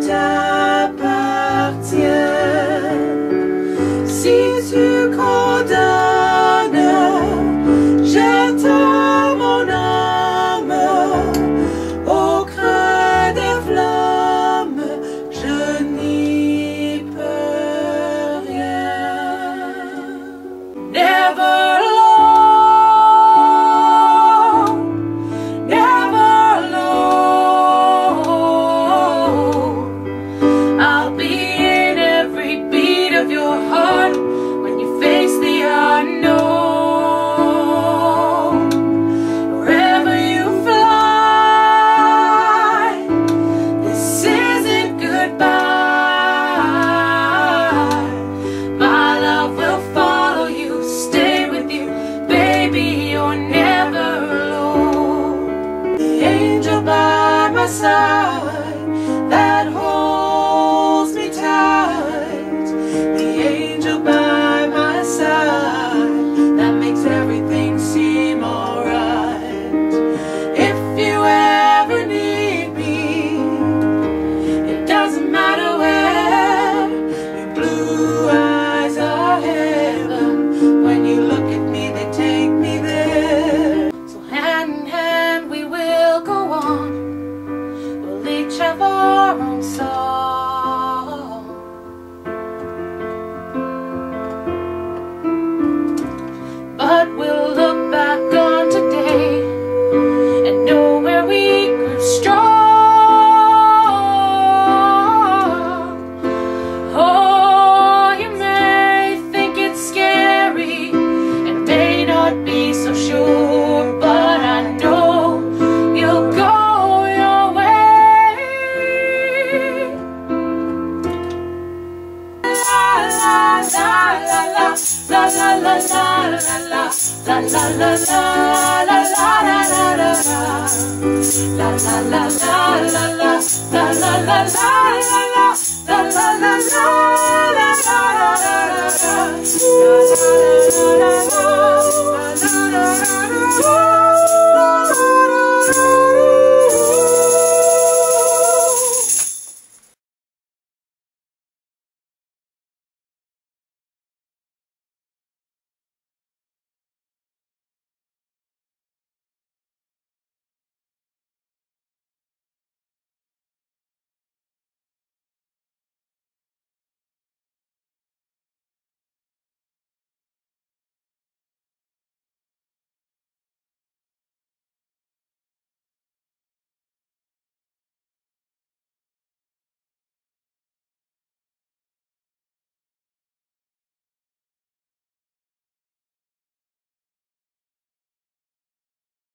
t'appartient. Si tu condamnes, jette mon âme au creux des flammes, je n'y peux rien. Never alone, never alone. I'll be in every beat of your heart when you face the unknown. Wherever you fly, this isn't goodbye. My love will follow you, stay with you, baby, you're never alone. The angel by my side that holds me tight, the angel by my side that makes everything seem alright. If you ever need me, it doesn't matter where, your blue eyes are heaven. When you look at me, they take me there. So hand in hand we will go on, we'll each have our own song. But we'll look back on today and know where we grew strong. Oh, you may think it's scary and may not be so sure, but I know you'll go your way. La la la la la, la la la la la la, la la la la la la la la la, la la la la la la, la la la la.